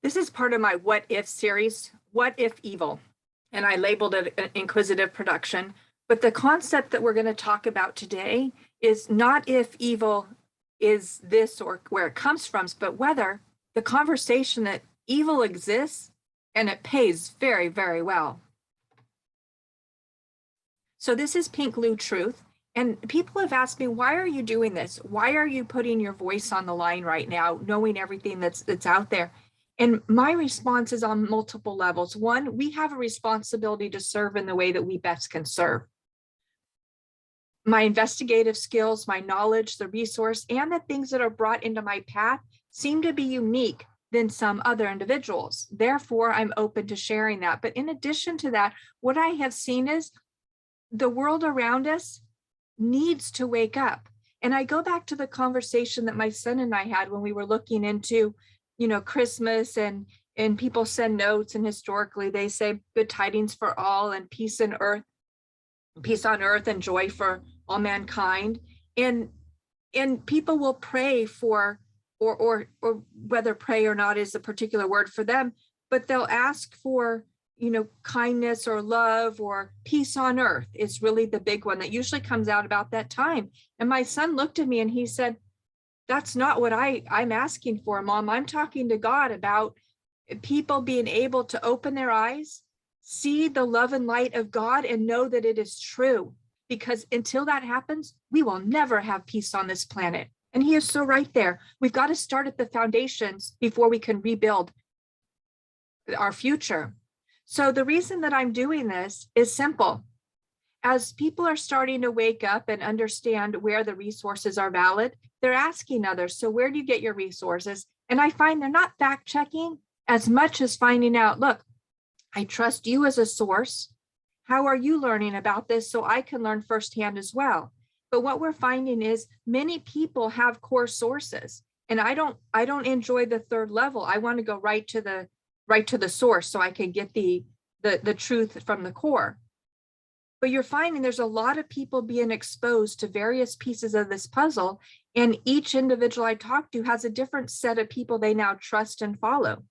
This is part of my What If series, What If Evil? And I labeled it an inquisitive production. But the concept that we're going to talk about today is not if evil is this or where it comes from, but whether the conversation that evil exists and it pays very, very well. So this is Pink Glue Truth. And people have asked me, why are you doing this? Why are you putting your voice on the line right now, knowing everything that's out there? And my response is on multiple levels. One, we have a responsibility to serve in the way that we best can serve. My investigative skills, my knowledge, the resource, and the things that are brought into my path seem to be unique than some other individuals. Therefore, I'm open to sharing that. But in addition to that, what I have seen is the world around us needs to wake up. And I go back to the conversation that my son and I had when we were looking into, Christmas and people send notes, and historically they say good tidings for all and peace on earth and joy for all mankind. And people will pray for, or whether pray or not is a particular word for them, but they'll ask for kindness or love or peace on earth is really the big one that usually comes out about that time. And my son looked at me and he said, that's not what I'm asking for, Mom. I'm talking to God about people being able to open their eyes, see the love and light of God, and know that it is true. Because until that happens, we will never have peace on this planet. And he is so right there. We've got to start at the foundations before we can rebuild our future. So the reason that I'm doing this is simple. As people are starting to wake up and understand where the resources are valid, they're asking others, so where do you get your resources? And I find they're not fact checking as much as finding out, look, I trust you as a source. How are you learning about this so I can learn firsthand as well? But what we're finding is many people have core sources, and I don't enjoy the third level. I want to go right to the source so I can get the truth from the core. But you're finding there's a lot of people being exposed to various pieces of this puzzle, and each individual I talk to has a different set of people they now trust and follow.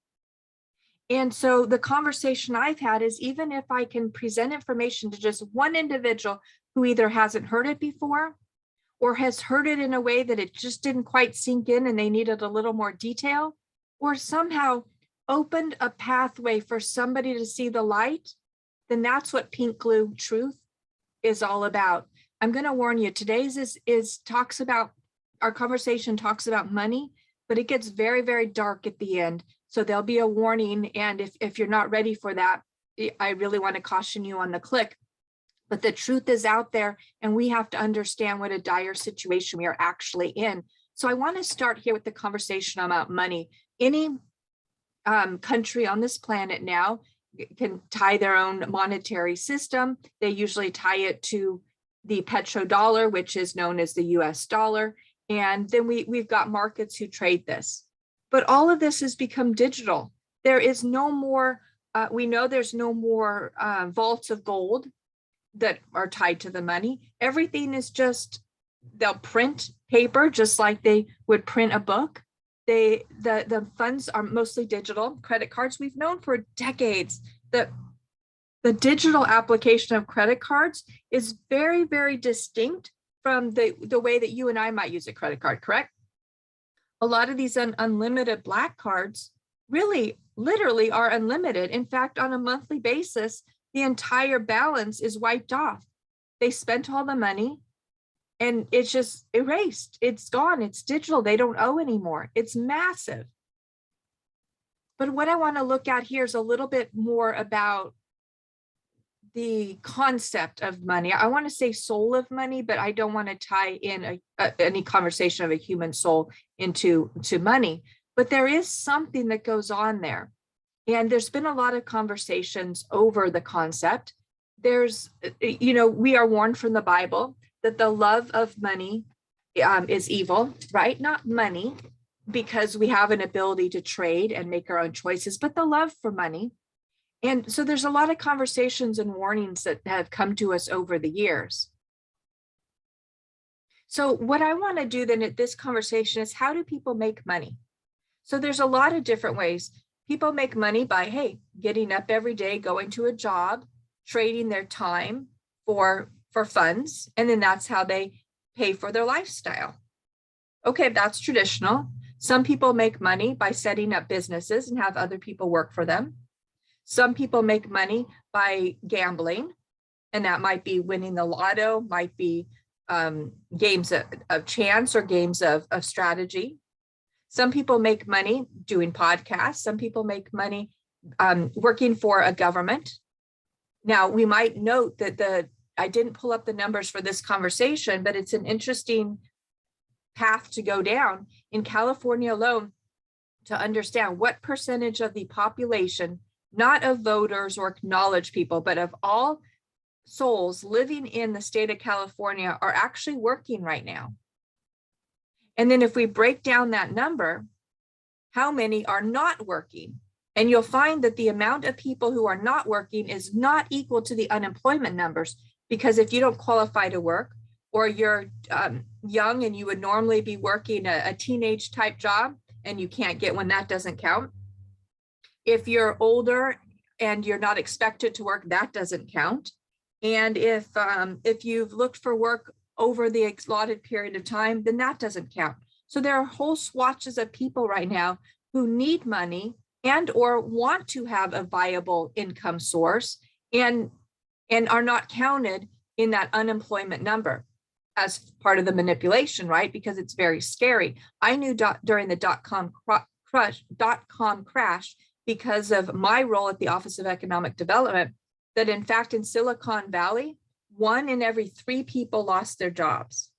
And so the conversation I've had is, even if I can present information to just one individual who either hasn't heard it before or has heard it in a way that it just didn't quite sink in and they needed a little more detail, or somehow opened a pathway for somebody to see the light, then that's what Pink Glue Truth is all about. I'm going to warn you, today's our conversation talks about money, but it gets very, very dark at the end. So there'll be a warning. And if you're not ready for that, I really want to caution you on the click. But the truth is out there, and we have to understand what a dire situation we are actually in. So I want to start here with the conversation about money. Any country on this planet now can tie their own monetary system. They usually tie it to the petrodollar, which is known as the US dollar. And then we've got markets who trade this. But all of this has become digital. There is no more, we know there's no more vaults of gold that are tied to the money. Everything is just, they'll print paper just like they would print a book. The funds are mostly digital. Credit cards, we've known for decades that the digital application of credit cards is very, very distinct from the way that you and I might use a credit card, correct? A lot of these unlimited black cards really literally are unlimited. In fact, on a monthly basis, the entire balance is wiped off. They spent all the money and it's just erased. It's gone. It's digital. They don't owe anymore. It's massive. But what I want to look at here is a little bit more about the concept of money. I want to say soul of money, but I don't want to tie in any conversation of a human soul into money. But there is something that goes on there. And there's been a lot of conversations over the concept. There's, we are warned from the Bible that the love of money is evil, right? Not money, because we have an ability to trade and make our own choices, but the love for money. And so there's a lot of conversations and warnings that have come to us over the years. So what I want to do then at this conversation is, how do people make money? So there's a lot of different ways. People make money by, hey, getting up every day, going to a job, trading their time for funds, and then that's how they pay for their lifestyle. Okay, that's traditional. Some people make money by setting up businesses and have other people work for them. Some people make money by gambling, and that might be winning the lotto, might be games of chance or games of strategy. Some people make money doing podcasts. Some people make money working for a government. Now, we might note that I didn't pull up the numbers for this conversation, but it's an interesting path to go down in California alone to understand what percentage of the population, not of voters or acknowledged people, but of all souls living in the state of California are actually working right now. And then if we break down that number, how many are not working? And you'll find that the amount of people who are not working is not equal to the unemployment numbers, because if you don't qualify to work, or you're young and you would normally be working a teenage type job and you can't get one, that doesn't count. If you're older and you're not expected to work, that doesn't count. And if you've looked for work over the allotted period of time, then that doesn't count. So there are whole swatches of people right now who need money and or want to have a viable income source and are not counted in that unemployment number as part of the manipulation, right? Because it's very scary. I knew during the dot-com crash, because of my role at the Office of Economic Development, that in fact in Silicon Valley, 1 in every 3 people lost their jobs.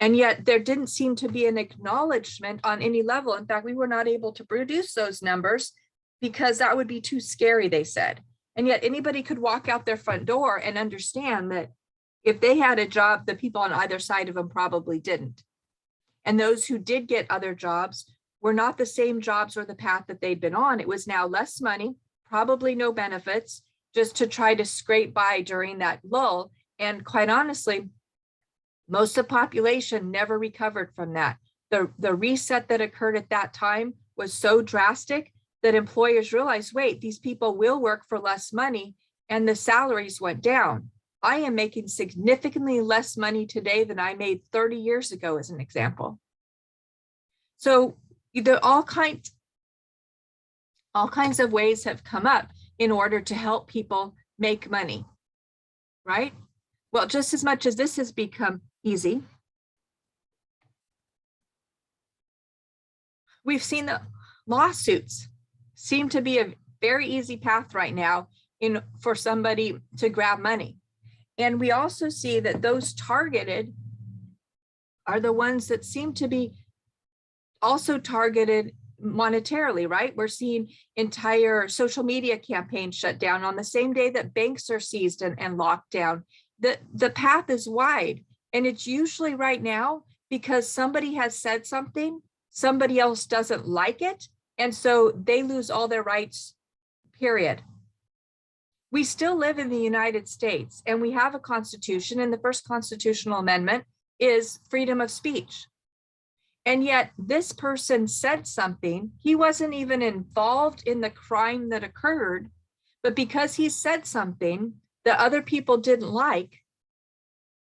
And yet there didn't seem to be an acknowledgement on any level. In fact, we were not able to produce those numbers because that would be too scary, they said. And yet anybody could walk out their front door and understand that if they had a job, the people on either side of them probably didn't. And those who did get other jobs were not the same jobs or the path that they'd been on. It was now less money, probably no benefits, just to try to scrape by during that lull. And quite honestly, most of the population never recovered from that. The reset that occurred at that time was so drastic that employers realized, wait, these people will work for less money, and the salaries went down. I am making significantly less money today than I made 30 years ago, as an example. So all kinds of ways have come up in order to help people make money, right? Well, just as much as this has become easy, we've seen the lawsuits seem to be a very easy path right now for somebody to grab money. And we also see that those targeted are the ones that seem to be also targeted monetarily, right? We're seeing entire social media campaigns shut down on the same day that banks are seized and locked down. The path is wide, and it's usually right now because somebody has said something, somebody else doesn't like it, and so they lose all their rights, period. We still live in the United States, and we have a constitution, and the first constitutional amendment is freedom of speech. And yet this person said something, he wasn't even involved in the crime that occurred, but because he said something that other people didn't like,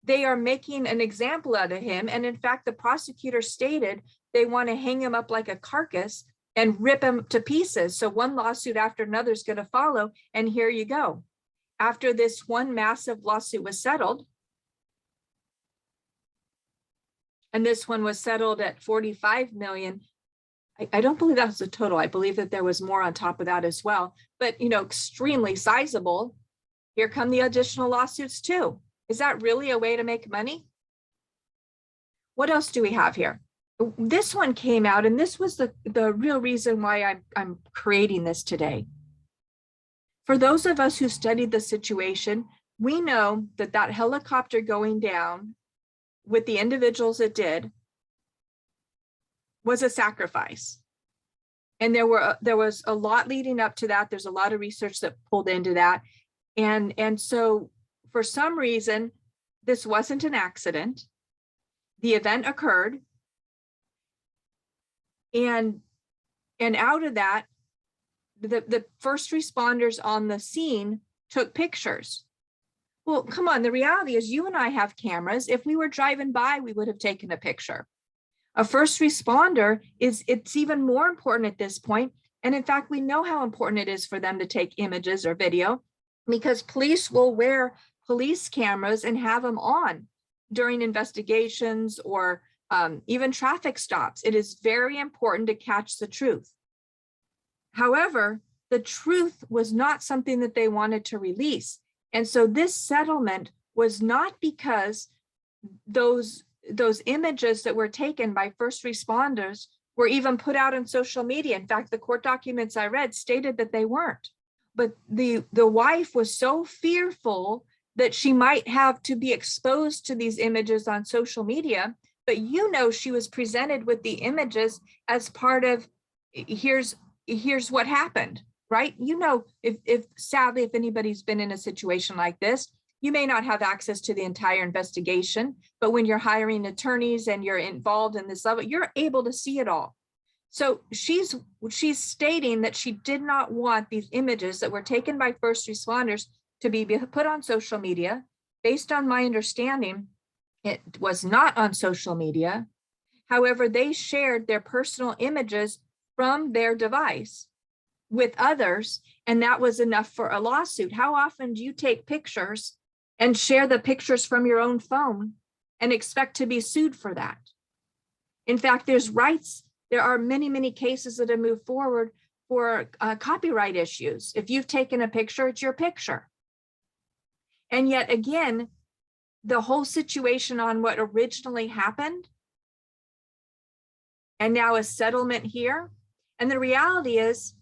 they are making an example out of him. And in fact, the prosecutor stated they want to hang him up like a carcass and rip him to pieces. So one lawsuit after another is going to follow. And here you go. After this one massive lawsuit was settled, and this one was settled at 45 million. I don't believe that was the total. I believe that there was more on top of that as well, but extremely sizable. Here come the additional lawsuits too. Is that really a way to make money? What else do we have here? This one came out, and this was the real reason why I'm creating this today. For those of us who studied the situation, we know that helicopter going down with the individuals it did was a sacrifice. And there was a lot leading up to that. There's a lot of research that pulled into that. And so for some reason, this wasn't an accident. The event occurred. And out of that, the first responders on the scene took pictures. Well, come on, the reality is you and I have cameras. If we were driving by, we would have taken a picture. A first responder it's even more important at this point. And in fact, we know how important it is for them to take images or video, because police will wear police cameras and have them on during investigations or even traffic stops. It is very important to catch the truth. However, the truth was not something that they wanted to release. And so this settlement was not because those images that were taken by first responders were even put out on social media. In fact, the court documents I read stated that they weren't. But the wife was so fearful that she might have to be exposed to these images on social media. But she was presented with the images as part of, here's what happened, right? If sadly, if anybody's been in a situation like this, you may not have access to the entire investigation, but when you're hiring attorneys and you're involved in this level, you're able to see it all. So she's stating that she did not want these images that were taken by first responders to be put on social media. Based on my understanding, it was not on social media. However, they shared their personal images from their device with others, and that was enough for a lawsuit. How often do you take pictures and share the pictures from your own phone and expect to be sued for that? In fact, there are many, many cases that have moved forward for copyright issues. If you've taken a picture, it's your picture. And yet again, the whole situation on what originally happened, and now a settlement here. And the reality is,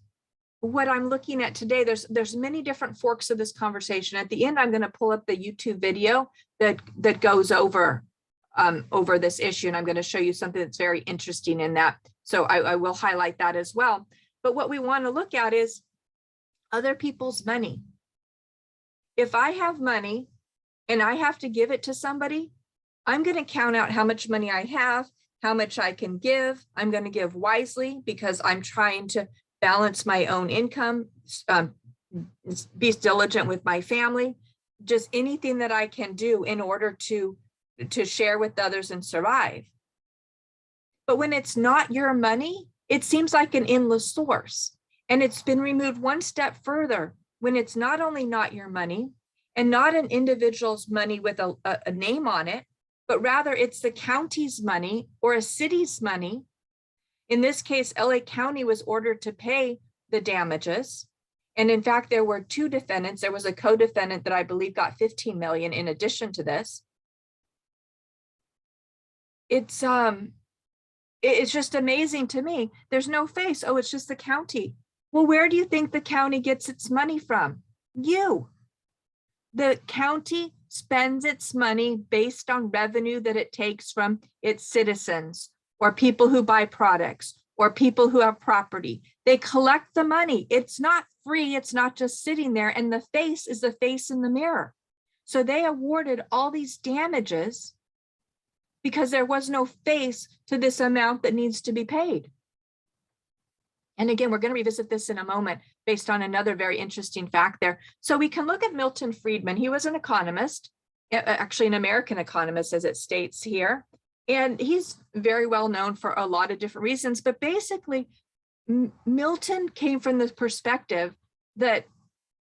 what I'm looking at today, there's many different forks of this conversation. At the end, I'm going to pull up the YouTube video that goes over this issue, and I'm going to show you something that's very interesting in that. So I will highlight that as well. But what we want to look at is other people's money. If I have money and I have to give it to somebody, I'm going to count out how much money I have, how much I can give. I'm going to give wisely because I'm trying to balance my own income, be diligent with my family, just anything that I can do in order to share with others and survive. But when it's not your money, it seems like an endless source. And it's been removed one step further when it's not only not your money and not an individual's money with a name on it, but rather it's the county's money or a city's money. In this case, LA County was ordered to pay the damages. And in fact, there were two defendants. There was a co-defendant that I believe got 15 million in addition to this. It's just amazing to me. There's no face. Oh, it's just the county. Well, where do you think the county gets its money from? You. The county spends its money based on revenue that it takes from its citizens or people who buy products or people who have property. They collect the money. It's not free. It's not just sitting there. And the face is the face in the mirror. So they awarded all these damages because there was no face to this amount that needs to be paid. And again, we're going to revisit this in a moment based on another very interesting fact there. So we can look at Milton Friedman. He was an economist, actually an American economist, as it states here. And he's very well known for a lot of different reasons. But basically, Milton came from the perspective that,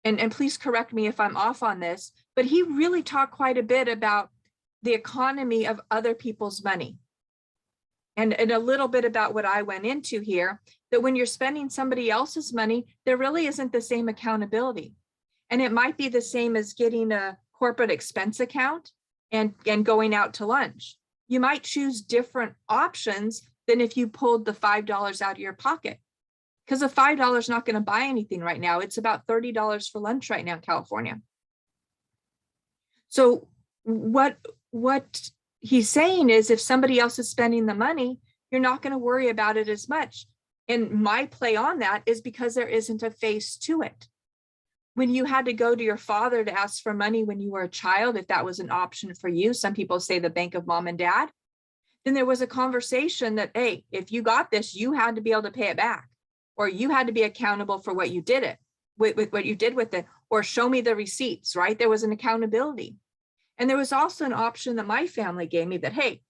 and please correct me if I'm off on this, but he really talked quite a bit about the economy of other people's money. And a little bit about what I went into here, that when you're spending somebody else's money, there really isn't the same accountability. And it might be the same as getting a corporate expense account and going out to lunch. You might choose different options than if you pulled the $5 out of your pocket, because the $5 is not going to buy anything right now. It's about $30 for lunch right now in California. So what he's saying is, if somebody else is spending the money, you're not going to worry about it as much. And my play on that is because there isn't a face to it. When you had to go to your father to ask for money when you were a child, if that was an option for you, some people say the bank of mom and dad, then there was a conversation that, hey, if you got this, you had to be able to pay it back, or you had to be accountable for what you did it with what you did with it, or show me the receipts, right? There was an accountability. And there was also an option that my family gave me that, hey,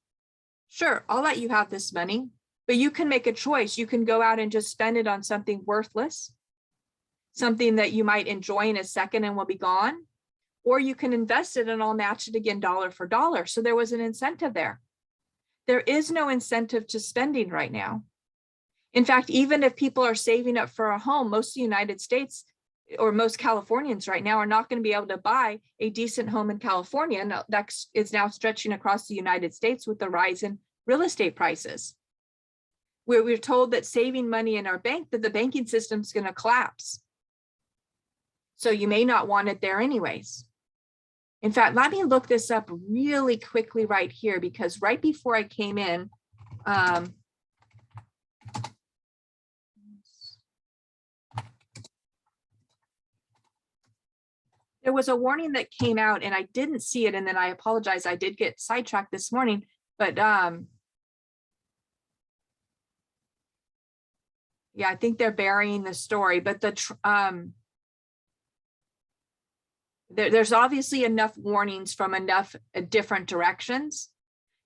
sure, I'll let you have this money, but you can make a choice. You can go out and just spend it on something worthless, something that you might enjoy in a second and will be gone, or you can invest it and I'll match it again dollar for dollar. So there was an incentive there. There is no incentive to spending right now. In fact, even if people are saving up for a home, most of the United States or most Californians right now are not going to be able to buy a decent home in California. And that is now stretching across the United States with the rise in real estate prices. We're told that saving money in our bank, that the banking system is going to collapse. So you may not want it there anyways. In fact, let me look this up really quickly right here, because right before I came in, there was a warning that came out and I didn't see it. And then I apologize. I did get sidetracked this morning, but yeah, I think they're burying the story, but there's obviously enough warnings from enough different directions.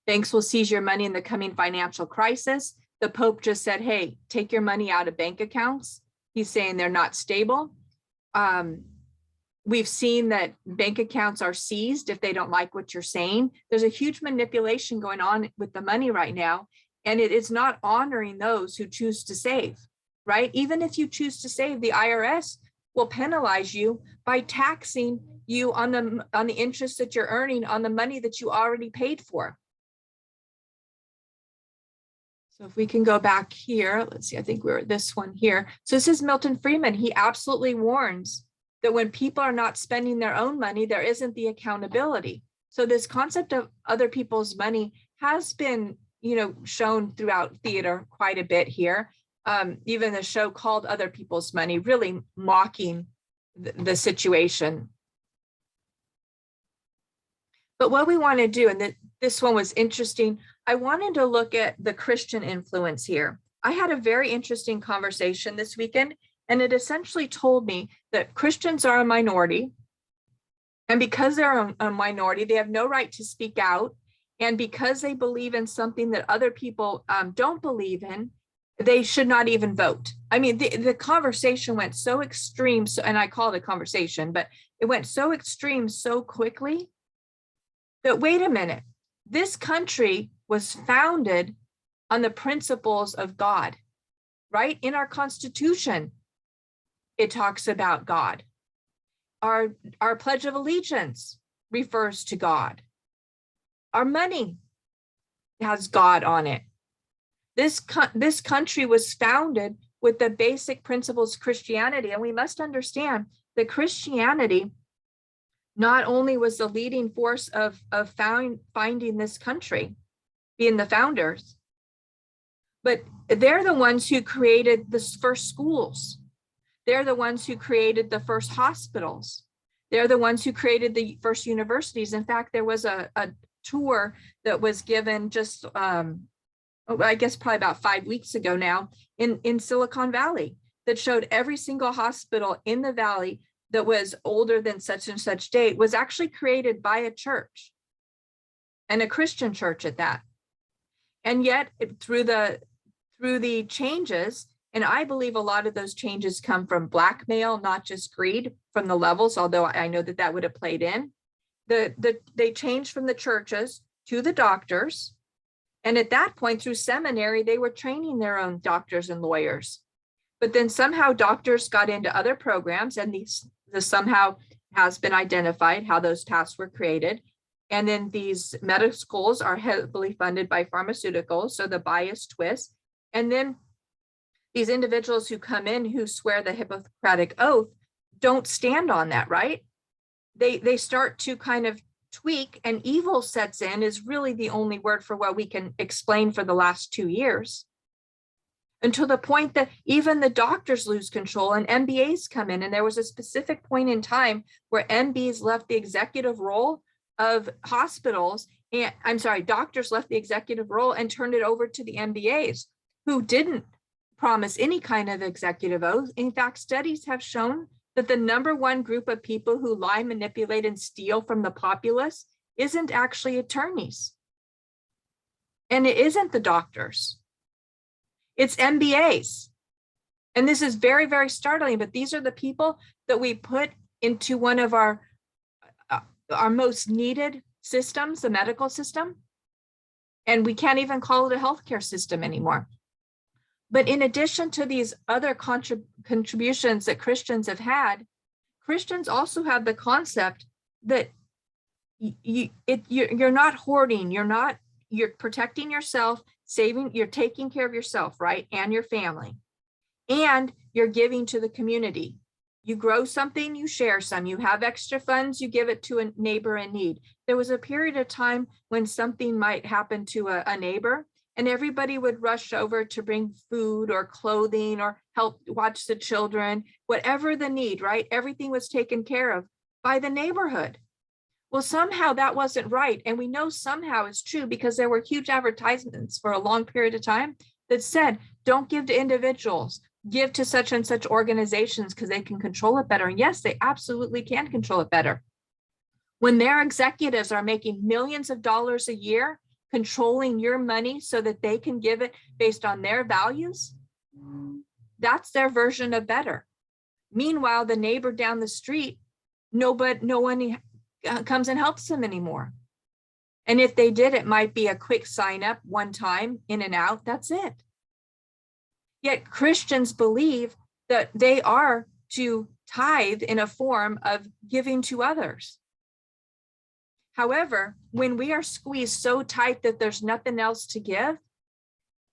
Banks will seize your money in the coming financial crisis. The Pope just said, hey, take your money out of bank accounts. He's saying they're not stable. We've seen that bank accounts are seized if they don't like what you're saying. There's a huge manipulation going on with the money right now, and it is not honoring those who choose to save, right? Even if you choose to save, the IRS will penalize you by taxing you on the interest that you're earning on the money that you already paid for. So if we can go back here, let's see, I think we're at this one here. So this is Milton Friedman. He absolutely warns that when people are not spending their own money, there isn't the accountability. So this concept of other people's money has been, shown throughout theater quite a bit here. Even the show called Other People's Money, really mocking the situation. But what we want to do, and this one was interesting, I wanted to look at the Christian influence here. I had a very interesting conversation this weekend, and it essentially told me that Christians are a minority. And because they're a minority, they have no right to speak out. And because they believe in something that other people don't believe in, they should not even vote. I mean, the conversation went so extreme, and I call it a conversation, but it went so extreme so quickly that, wait a minute, this country was founded on the principles of God, right? In our Constitution, it talks about God. Our Pledge of Allegiance refers to God. Our money has God on it. This country was founded with the basic principles of Christianity, and we must understand that Christianity not only was the leading force of finding this country, being the founders, but they're the ones who created the first schools. They're the ones who created the first hospitals. They're the ones who created the first universities. In fact, there was a tour that was given just, I guess probably about 5 weeks ago now in Silicon Valley that showed every single hospital in the Valley that was older than such and such date was actually created by a church, and a Christian church at that. And yet through the changes, and I believe a lot of those changes come from blackmail, not just greed from the levels, although I know that would have played in. They changed from the churches to the doctors. And at that point, through seminary, they were training their own doctors and lawyers. But then somehow doctors got into other programs, and this somehow has been identified how those paths were created. And then these medical schools are heavily funded by pharmaceuticals, so the bias twist. And then these individuals who come in who swear the Hippocratic Oath don't stand on that, right? They start to kind of tweak, and evil sets in is really the only word for what we can explain for the last 2 years, until the point that even the doctors lose control and MBAs come in. And there was a specific point in time where MBs left the executive role of hospitals, and doctors left the executive role and turned it over to the MBAs, who didn't promise any kind of executive oath. In fact, studies have shown that the number one group of people who lie, manipulate, and steal from the populace isn't actually attorneys. And it isn't the doctors. It's MBAs. And this is very, very startling, but these are the people that we put into one of our most needed systems, the medical system. And we can't even call it a healthcare system anymore. But in addition to these other contributions that Christians have had, Christians also have the concept that you're not hoarding, you're protecting yourself, you're taking care of yourself, right? And your family. And you're giving to the community. You grow something, you share some. You have extra funds, you give it to a neighbor in need. There was a period of time when something might happen to a neighbor, and everybody would rush over to bring food or clothing or help watch the children, whatever the need, right? Everything was taken care of by the neighborhood. Well, somehow that wasn't right. And we know somehow it's true because there were huge advertisements for a long period of time that said, don't give to individuals, give to such and such organizations because they can control it better. And yes, they absolutely can control it better. When their executives are making millions of dollars a year, controlling your money so that they can give it based on their values, that's their version of better. Meanwhile, the neighbor down the street, no one comes and helps them anymore. And if they did, it might be a quick sign up one time, in and out, that's it. Yet Christians believe that they are to tithe in a form of giving to others. However, when we are squeezed so tight that there's nothing else to give,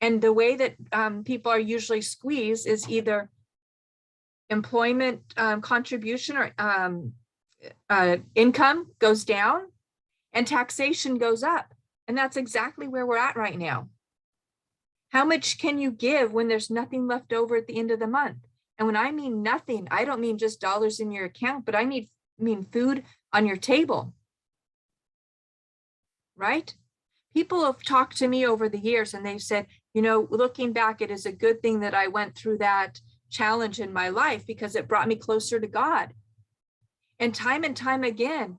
and the way that people are usually squeezed is either employment contribution or income goes down and taxation goes up. And that's exactly where we're at right now. How much can you give when there's nothing left over at the end of the month? And when I mean nothing, I don't mean just dollars in your account, but I mean food on your table. Right? People have talked to me over the years and they've said, looking back, it is a good thing that I went through that challenge in my life because it brought me closer to God. And time again,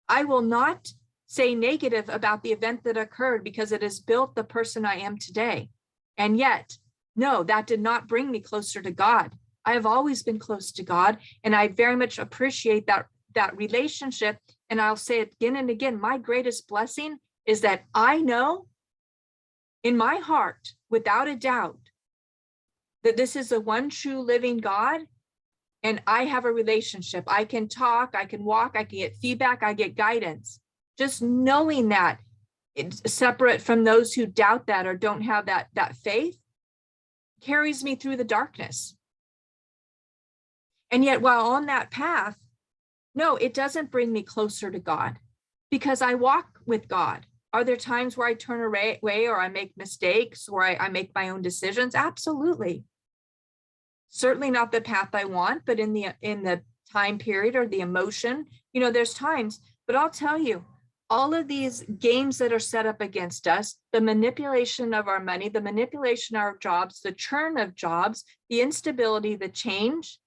I will not say negative about the event that occurred because it has built the person I am today. And yet, no, that did not bring me closer to God. I have always been close to God, and I very much appreciate that relationship. And I'll say it again and again, my greatest blessing is that I know in my heart, without a doubt, that this is the one true living God, and I have a relationship. I can talk, I can walk, I can get feedback, I get guidance. Just knowing that it's separate from those who doubt that or don't have that faith carries me through the darkness. And yet while on that path, no, it doesn't bring me closer to God because I walk with God. Are there times where I turn away or I make mistakes or I make my own decisions? Absolutely. Certainly not the path I want, but in the time period or the emotion, there's times. But I'll tell you, all of these games that are set up against us, the manipulation of our money, the manipulation of our jobs, the churn of jobs, the instability, the change,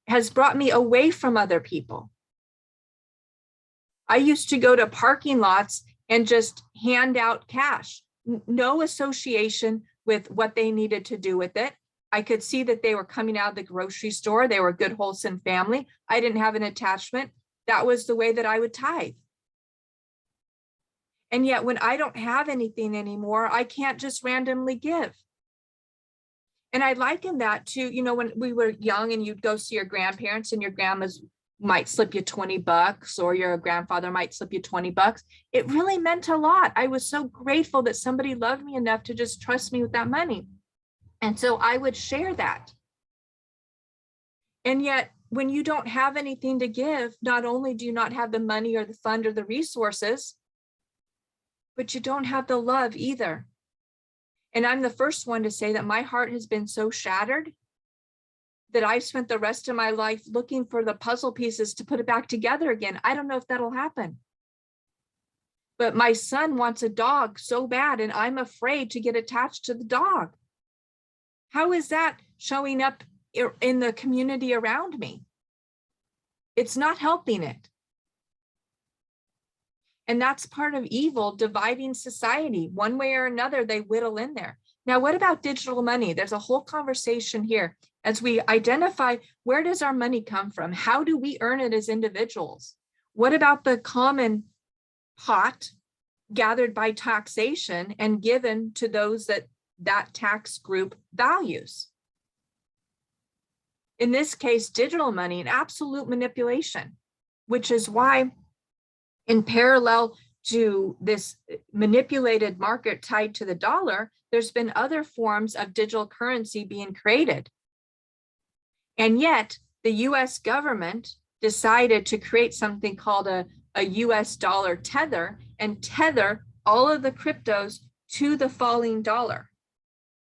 has brought me away from other people. I used to go to parking lots and just hand out cash, no association with what they needed to do with it. I could see that they were coming out of the grocery store. They were a good, wholesome family. I didn't have an attachment. That was the way that I would tithe. And yet when I don't have anything anymore, I can't just randomly give. And I liken that to, when we were young and you'd go see your grandparents and your grandmas might slip you $20 or your grandfather might slip you $20. It really meant a lot. I was so grateful that somebody loved me enough to just trust me with that money. And so I would share that. And yet when you don't have anything to give, not only do you not have the money or the fund or the resources, but you don't have the love either. And I'm the first one to say that my heart has been so shattered that I've spent the rest of my life looking for the puzzle pieces to put it back together again. I don't know if that'll happen. But my son wants a dog so bad, and I'm afraid to get attached to the dog. How is that showing up in the community around me? It's not helping it. And that's part of evil, dividing society. One way or another, they whittle in there. Now, what about digital money? There's a whole conversation here as we identify, where does our money come from? How do we earn it as individuals? What about the common pot gathered by taxation and given to those that tax group values? In this case, digital money, an absolute manipulation, which is why, in parallel to this manipulated market tied to the dollar, there's been other forms of digital currency being created. And yet the US government decided to create something called a US dollar tether and tether all of the cryptos to the falling dollar.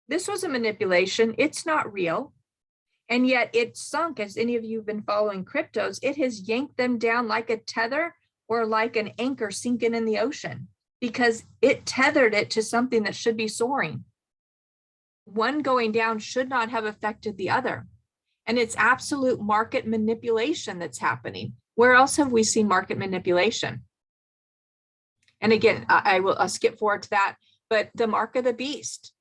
This was a manipulation. It's not real. And yet it sunk, as any of you have been following cryptos, it has yanked them down like a tether or like an anchor sinking in the ocean, because it tethered it to something that should be soaring. One going down should not have affected the other. And it's absolute market manipulation that's happening. Where else have we seen market manipulation? And again, I'll skip forward to that, but the mark of the beast.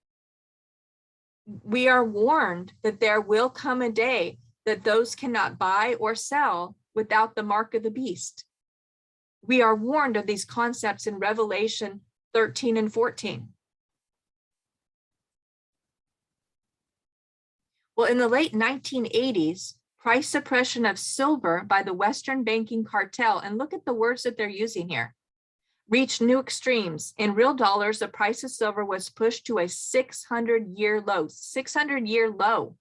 We are warned that there will come a day that those cannot buy or sell without the mark of the beast. We are warned of these concepts in Revelation 13 and 14. Well, in the late 1980s, price suppression of silver by the Western banking cartel, and look at the words that they're using here, reached new extremes. In real dollars, the price of silver was pushed to a 600-year low, 600-year low.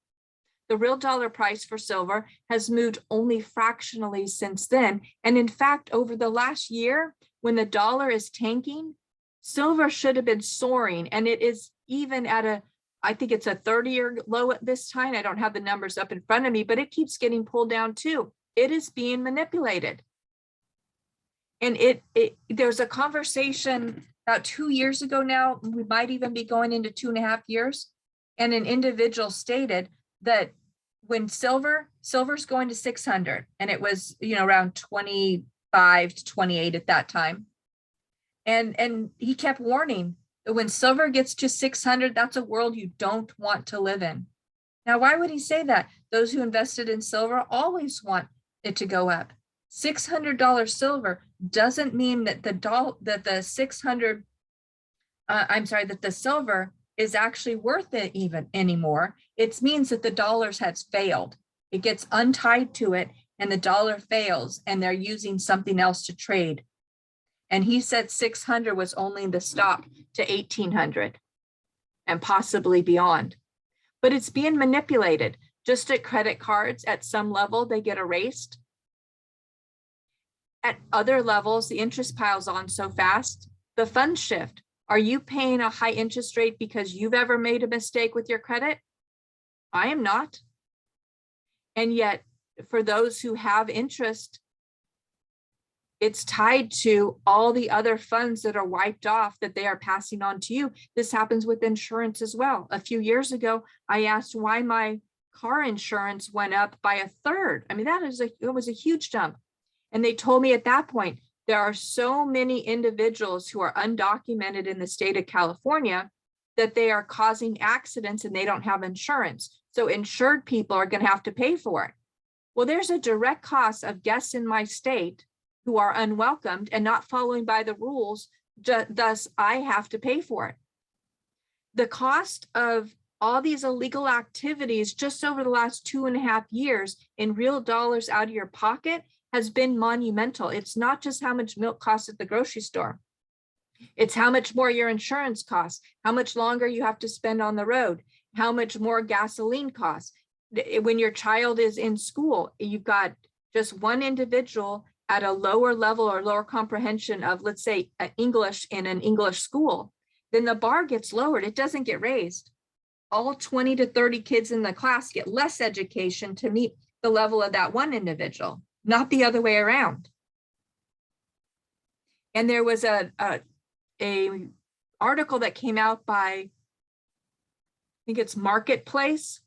The real dollar price for silver has moved only fractionally since then. And in fact, over the last year, when the dollar is tanking, silver should have been soaring. And it is even at I think it's a 30-year low at this time. I don't have the numbers up in front of me, but it keeps getting pulled down too. It is being manipulated. And there's a conversation about 2 years ago now, we might even be going into 2.5 years. And an individual stated that when silver's going to 600, and it was, around 25 to 28 at that time. And he kept warning that when silver gets to 600, that's a world you don't want to live in. Now, why would he say that? Those who invested in silver always want it to go up. $600 silver doesn't mean that the silver is actually worth it even anymore. It means that the dollars has failed. It gets untied to it and the dollar fails and they're using something else to trade. And he said 600 was only the stop to 1800 and possibly beyond. But it's being manipulated. Just at credit cards, at some level, they get erased. At other levels, the interest piles on so fast. The funds shift. Are you paying a high interest rate because you've ever made a mistake with your credit? I am not. And yet, for those who have interest, it's tied to all the other funds that are wiped off that they are passing on to you. This happens with insurance as well. A few years ago, I asked why my car insurance went up by a third. I mean, it was a huge jump. And they told me at that point, there are so many individuals who are undocumented in the state of California that they are causing accidents and they don't have insurance. So insured people are going to have to pay for it. Well, there's a direct cost of guests in my state who are unwelcomed and not following by the rules, thus I have to pay for it. The cost of all these illegal activities just over the last 2.5 years in real dollars out of your pocket has been monumental. It's not just how much milk costs at the grocery store. It's how much more your insurance costs, how much longer you have to spend on the road, how much more gasoline costs. When your child is in school, you've got just one individual at a lower level or lower comprehension of, let's say, English in an English school, then the bar gets lowered. It doesn't get raised. All 20 to 30 kids in the class get less education to meet the level of that one individual, not the other way around. And there was a article that came out by think it's Marketplace,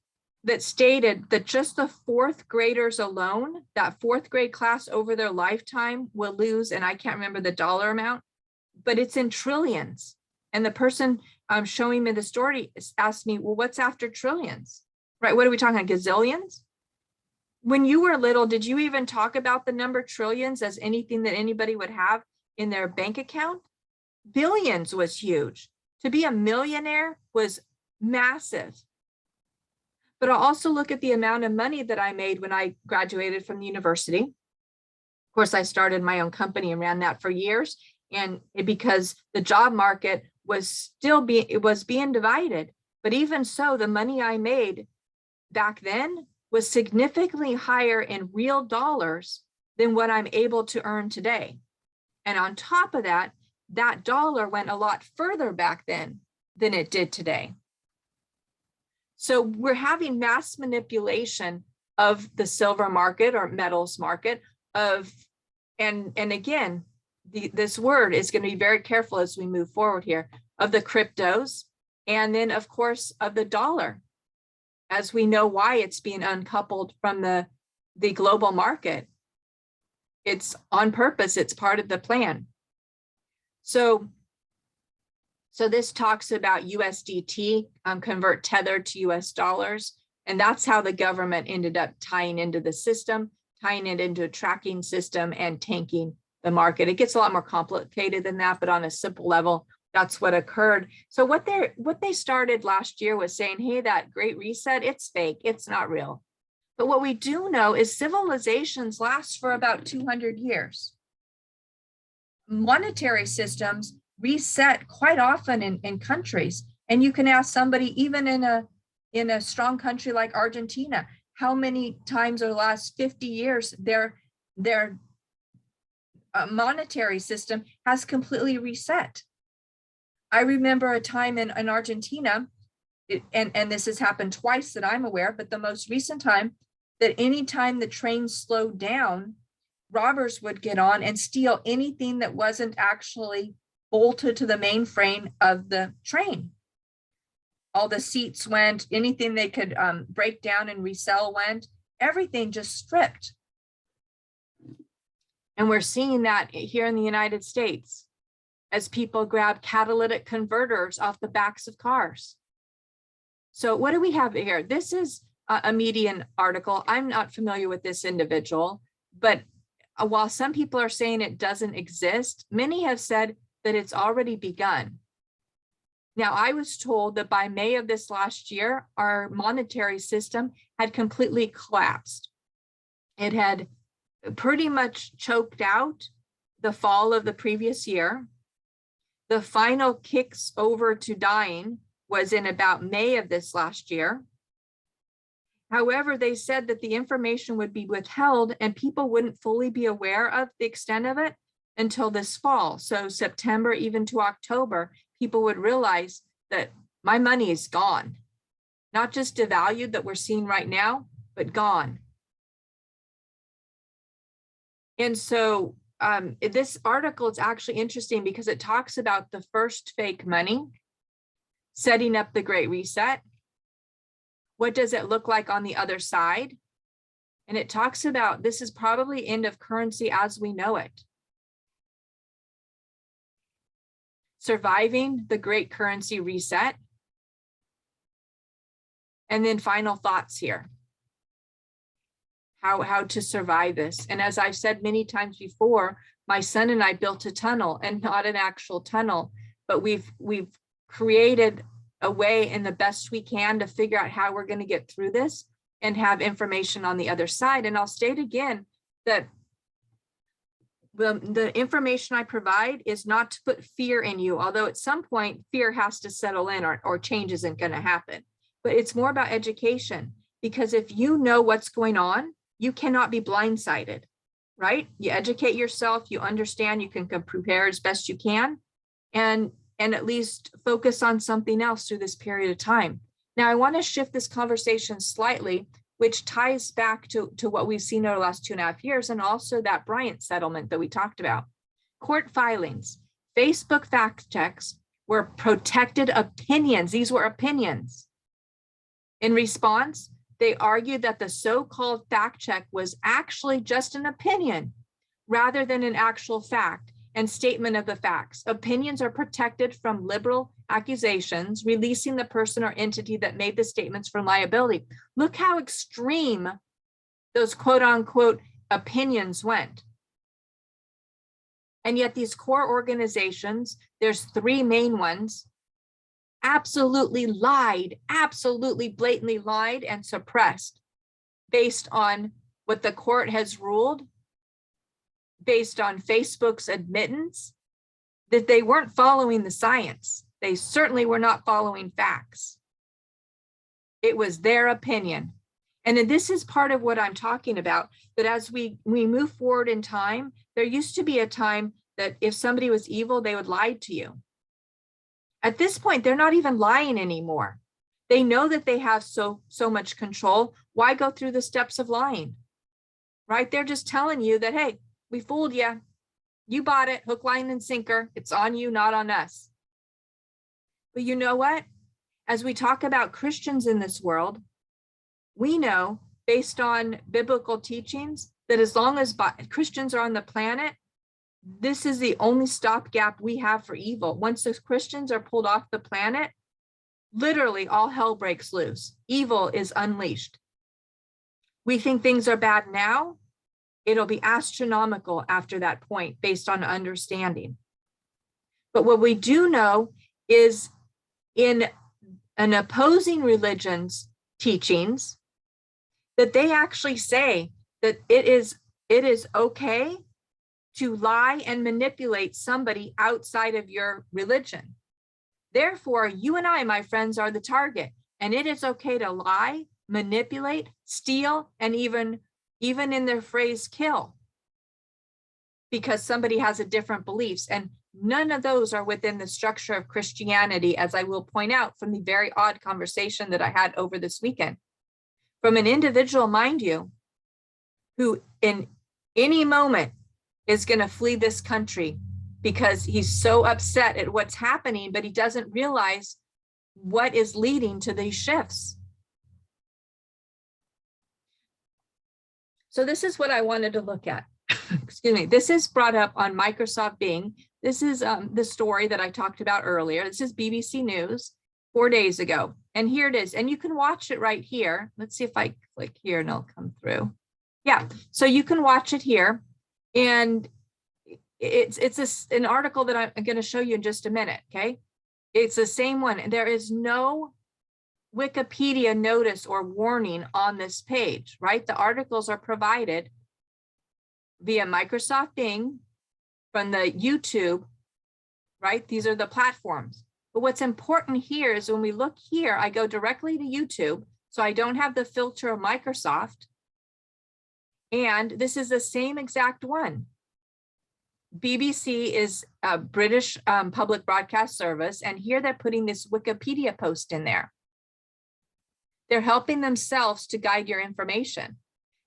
that stated that just the fourth graders alone, that fourth grade class over their lifetime will lose, and I can't remember the dollar amount, but it's in trillions. And the person showing me the story asked me, well, what's after trillions, right? What are we talking about, gazillions? When you were little, did you even talk about the number trillions as anything that anybody would have in their bank account? Billions was huge. To be a millionaire was massive. But I'll also look at the amount of money that I made when I graduated from the university. Of course, I started my own company and ran that for years. And because the job market was still being divided. But even so, the money I made back then was significantly higher in real dollars than what I'm able to earn today. And on top of that, that dollar went a lot further back then than it did today. So we're having mass manipulation of the silver market or metals market and again, this word is going to be very careful as we move forward here, of the cryptos, and then of course of the dollar, as we know why it's being uncoupled from the global market. It's on purpose, it's part of the plan. So this talks about USDT, convert Tether to US dollars. And that's how the government ended up tying into the system, tying it into a tracking system and tanking the market. It gets a lot more complicated than that, but on a simple level, that's what occurred. So what they started last year was saying, hey, that Great Reset, it's fake, it's not real. But what we do know is civilizations last for about 200 years. Monetary systems reset quite often in countries. And you can ask somebody, even in a strong country like Argentina, how many times over the last 50 years their monetary system has completely reset. I remember a time in Argentina, and this has happened twice that I'm aware, but the most recent time, that anytime the train slowed down, robbers would get on and steal anything that wasn't actually bolted to the mainframe of the train. All the seats went, anything they could break down and resell went, everything just stripped. And we're seeing that here in the United States as people grab catalytic converters off the backs of cars. So what do we have here? This is a Medium article. I'm not familiar with this individual, but while some people are saying it doesn't exist, many have said that it's already begun. Now, I was told that by May of this last year, our monetary system had completely collapsed. It had pretty much choked out the fall of the previous year. The final kicks over to dying was in about May of this last year. However, they said that the information would be withheld and people wouldn't fully be aware of the extent of it until this fall. So September, even to October, people would realize that my money is gone. Not just devalued that we're seeing right now, but gone. And so this article is actually interesting because it talks about the first fake money, setting up the Great Reset. What does it look like on the other side? And it talks about this is probably end of currency as we know it. Surviving the Great Currency Reset. And then final thoughts here. How to survive this. And as I've said many times before, my son and I built a tunnel, and not an actual tunnel, but we've created a way in the best we can to figure out how we're going to get through this and have information on the other side. And I'll state again that the information I provide is not to put fear in you, although at some point fear has to settle in or change isn't going to happen. But it's more about education, because if you know what's going on, you cannot be blindsided, right? You educate yourself, you understand, you can prepare as best you can, and at least focus on something else through this period of time. Now, I want to shift this conversation slightly, which ties back to what we've seen over the last 2.5 years, and also that Bryant settlement that we talked about. Court filings, Facebook fact checks were protected opinions. These were opinions. In response, they argued that the so-called fact check was actually just an opinion rather than an actual fact and statement of the facts. Opinions are protected from liberal accusations, releasing the person or entity that made the statements from liability. Look how extreme those quote unquote opinions went. And yet these core organizations, there's three main ones, absolutely lied, absolutely blatantly lied and suppressed based on what the court has ruled, based on Facebook's admittance that they weren't following the science. They certainly were not following facts. It was their opinion. And then this is part of what I'm talking about, that as we move forward in time, there used to be a time that if somebody was evil, they would lie to you. At this point, they're not even lying anymore. They know that they have so much control. Why go through the steps of lying? Right? They're just telling you that, hey, we fooled you. You bought it, hook, line, and sinker. It's on you, not on us. But you know what? As we talk about Christians in this world, we know, based on biblical teachings, that as long as Christians are on the planet, this is the only stopgap we have for evil. Once the Christians are pulled off the planet, literally all hell breaks loose. Evil is unleashed. We think things are bad now. It'll be astronomical after that point based on understanding. But what we do know is in an opposing religion's teachings, that they actually say that it is okay to lie and manipulate somebody outside of your religion. Therefore, you and I, my friends, are the target, and it is okay to lie, manipulate, steal, and even in their phrase, kill, because somebody has a different beliefs. And none of those are within the structure of Christianity, as I will point out from the very odd conversation that I had over this weekend. From an individual, mind you, who in any moment is going to flee this country because he's so upset at what's happening, but he doesn't realize what is leading to these shifts. So this is what I wanted to look at. Excuse me. This is brought up on Microsoft Bing. This is the story that I talked about earlier. This is BBC News 4 days ago. And here it is. And you can watch it right here. Let's see if I click here and it'll come through. Yeah, so you can watch it here. And it's an article that I'm going to show you in just a minute, okay? It's the same one. And there is no Wikipedia notice or warning on this page, right? The articles are provided via Microsoft Bing from the YouTube, right? These are the platforms. But what's important here is when we look here, I go directly to YouTube, so I don't have the filter of Microsoft. And this is the same exact one. BBC is a British public broadcast service, and here they're putting this Wikipedia post in there. They're helping themselves to guide your information.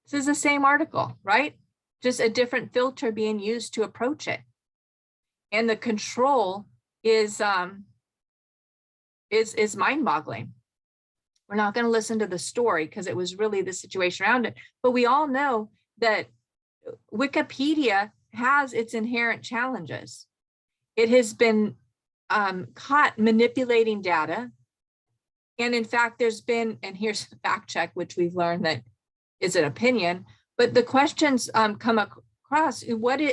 This is the same article, right? Just a different filter being used to approach it. And the control is mind-boggling. We're not going to listen to the story because it was really the situation around it. But we all know that Wikipedia has its inherent challenges. It has been caught manipulating data. And in fact, there's been, and here's the fact check, which we've learned that is an opinion, but the questions come across,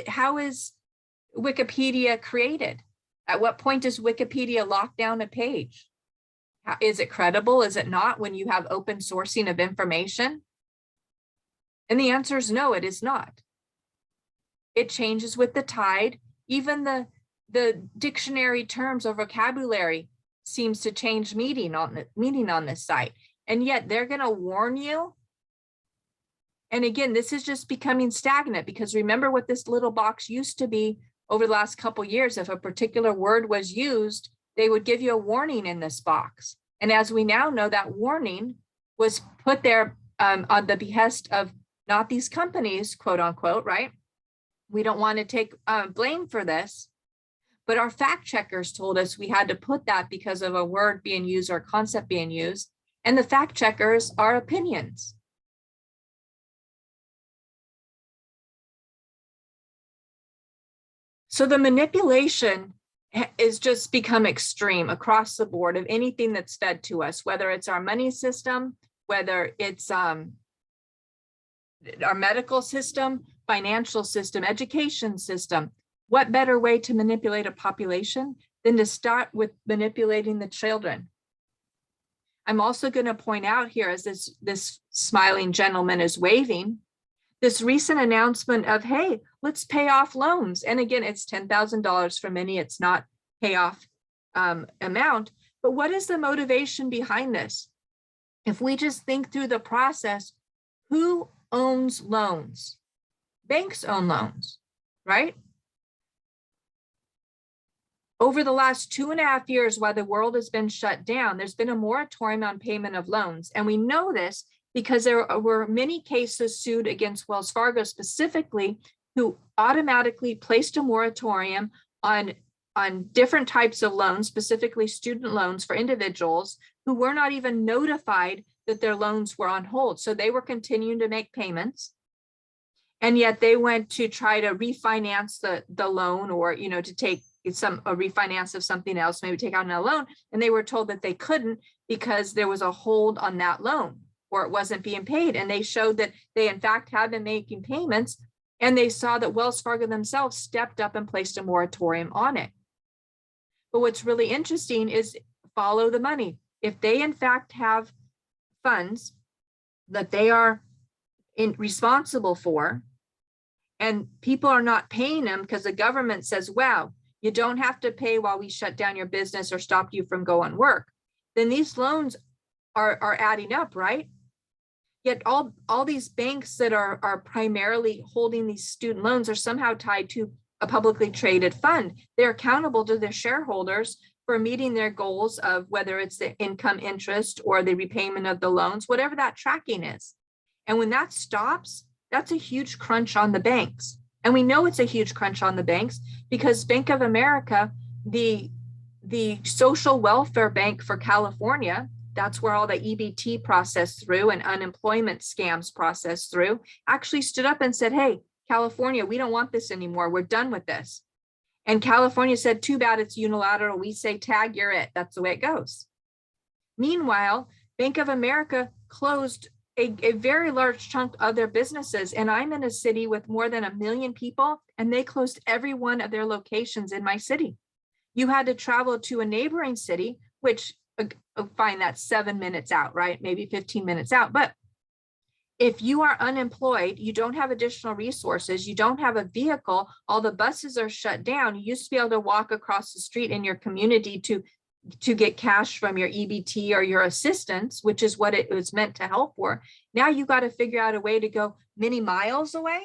how is Wikipedia created? At what point does Wikipedia lock down a page? Is it credible? Is it not when you have open sourcing of information? And the answer is no, it is not. It changes with the tide. Even the dictionary terms or vocabulary seems to change meaning on this site. And yet they're going to warn you. And again, this is just becoming stagnant, because remember what this little box used to be over the last couple of years. If a particular word was used, they would give you a warning in this box. And as we now know, that warning was put there on the behest of not these companies, quote unquote, right? We don't want to take blame for this, but our fact checkers told us we had to put that because of a word being used or a concept being used. And the fact checkers are opinions. So the manipulation is just become extreme across the board of anything that's fed to us, whether it's our money system, whether it's our medical system, financial system, education system. What better way to manipulate a population than to start with manipulating the children? I'm also going to point out here, as this smiling gentleman is waving, this recent announcement of, hey, let's pay off loans. And again, it's $10,000 for many. It's not payoff amount. But what is the motivation behind this? If we just think through the process, who owns loans? Banks own loans, right? Over the last 2.5 years, while the world has been shut down, there's been a moratorium on payment of loans. And we know this because there were many cases sued against Wells Fargo specifically, who automatically placed a moratorium on different types of loans, specifically student loans for individuals who were not even notified that their loans were on hold. So they were continuing to make payments. And yet they went to try to refinance the loan, or, to take a refinance of something else, maybe take out another loan. And they were told that they couldn't because there was a hold on that loan, or it wasn't being paid. And they showed that they in fact had been making payments, and they saw that Wells Fargo themselves stepped up and placed a moratorium on it. But what's really interesting is follow the money. If they in fact have funds that they are responsible for, and people are not paying them because the government says, wow, you don't have to pay while we shut down your business or stop you from going work, then these loans are adding up, right? Yet all these banks that are primarily holding these student loans are somehow tied to a publicly traded fund. They're accountable to their shareholders for meeting their goals of whether it's the income interest or the repayment of the loans, whatever that tracking is. And when that stops, that's a huge crunch on the banks. And we know it's a huge crunch on the banks because Bank of America, the social welfare bank for California, that's where all the EBT processed through and unemployment scams processed through, actually stood up and said, hey, California, we don't want this anymore. We're done with this. And California said, too bad, it's unilateral. We say, tag, you're it. That's the way it goes. Meanwhile, Bank of America closed a very large chunk of their businesses. And I'm in a city with more than 1 million people, and they closed every one of their locations in my city. You had to travel to a neighboring city, which fine, that's 7 minutes out, right? Maybe 15 minutes out. But if you are unemployed, you don't have additional resources, you don't have a vehicle, all the buses are shut down. You used to be able to walk across the street in your community to get cash from your EBT or your assistance, which is what it was meant to help for. Now you got to figure out a way to go many miles away.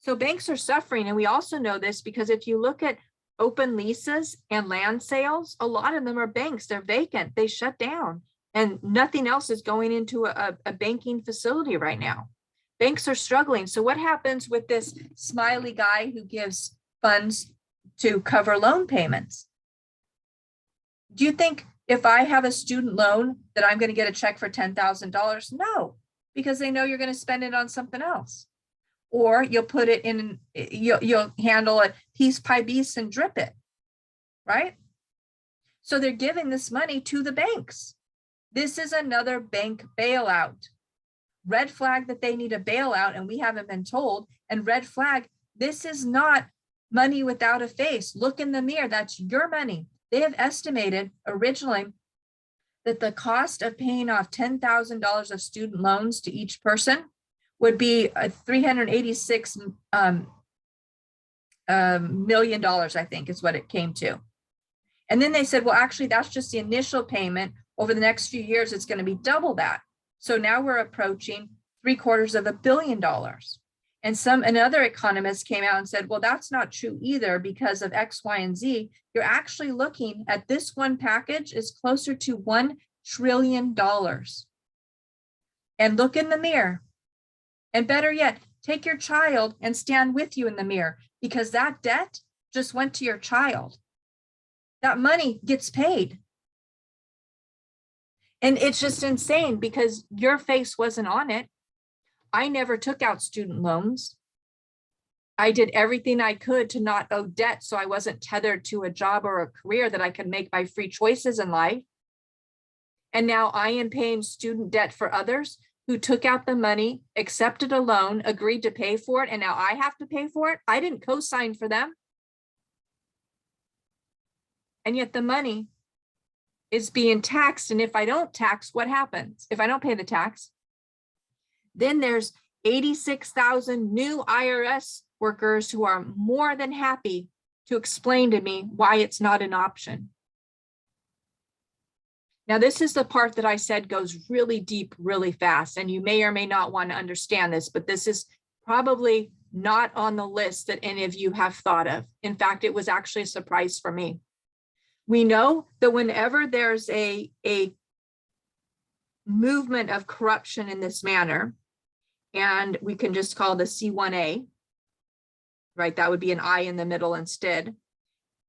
So banks are suffering. And we also know this because if you look at open leases and land sales, a lot of them are banks. They're vacant. They shut down and nothing else is going into a banking facility right now. Banks are struggling. So what happens with this smiley guy who gives funds to cover loan payments? Do you think if I have a student loan that I'm going to get a check for $10,000? No, because they know you're going to spend it on something else. Or you'll put it in, you'll handle it piece by piece and drip it, right? So they're giving this money to the banks. This is another bank bailout. Red flag that they need a bailout and we haven't been told. And red flag, this is not money without a face. Look in the mirror, that's your money. They have estimated originally that the cost of paying off $10,000 of student loans to each person would be $386 million, I think is what it came to. And then they said, well, actually, that's just the initial payment. Over the next few years, it's going to be double that. So now we're approaching $750 million. And another economist came out and said, well, that's not true either because of X, Y, and Z. You're actually looking at this one package is closer to $1 trillion. And look in the mirror. And better yet, take your child and stand with you in the mirror because that debt just went to your child. That money gets paid. And it's just insane because your face wasn't on it. I never took out student loans. I did everything I could to not owe debt so I wasn't tethered to a job or a career that I could make my free choices in life. And now I am paying student debt for others who took out the money, accepted a loan, agreed to pay for it, and now I have to pay for it. I didn't co-sign for them. And yet the money is being taxed. And if I don't tax, what happens? If I don't pay the tax, then there's 86,000 new IRS workers who are more than happy to explain to me why it's not an option. Now, this is the part that I said goes really deep, really fast, and you may or may not want to understand this, but this is probably not on the list that any of you have thought of. In fact, it was actually a surprise for me. We know that whenever there's a movement of corruption in this manner, and we can just call the C1A, right? That would be an I in the middle instead,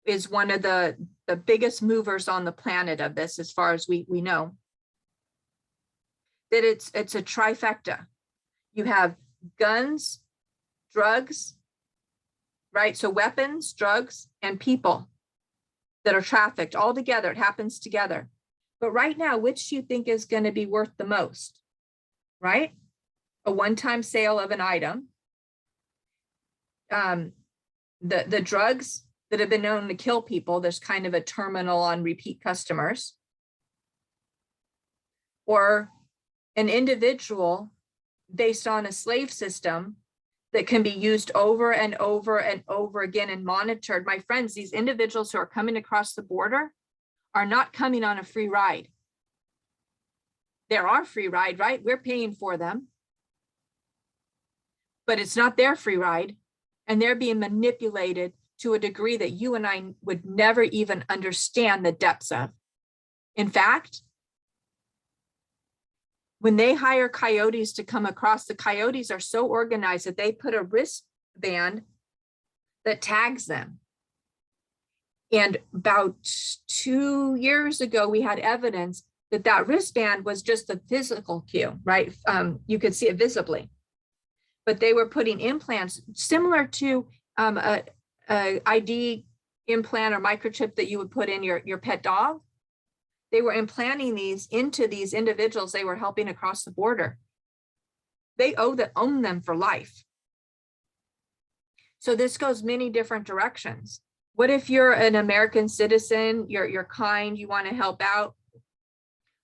is one of the biggest movers on the planet of this, as far as we know. That it's a trifecta. You have guns, drugs, right? So weapons, drugs, and people that are trafficked all together. It happens together. But right now, which do you think is going to be worth the most, right? A one-time sale of an item. The drugs that have been known to kill people, there's kind of a terminal on repeat customers. Or an individual based on a slave system that can be used over and over and over again and monitored. My friends, these individuals who are coming across the border are not coming on a free ride. They're our free ride, right? We're paying for them. But it's not their free ride. And they're being manipulated to a degree that you and I would never even understand the depths of. In fact, when they hire coyotes to come across, the coyotes are so organized that they put a wristband that tags them. And about 2 years ago, we had evidence that that wristband was just a physical cue, right? You could see it visibly. But they were putting implants similar to a ID implant or microchip that you would put in your pet dog. They were implanting these into these individuals they were helping across the border. They own them for life. So this goes many different directions. What if you're an American citizen, you're kind, you want to help out?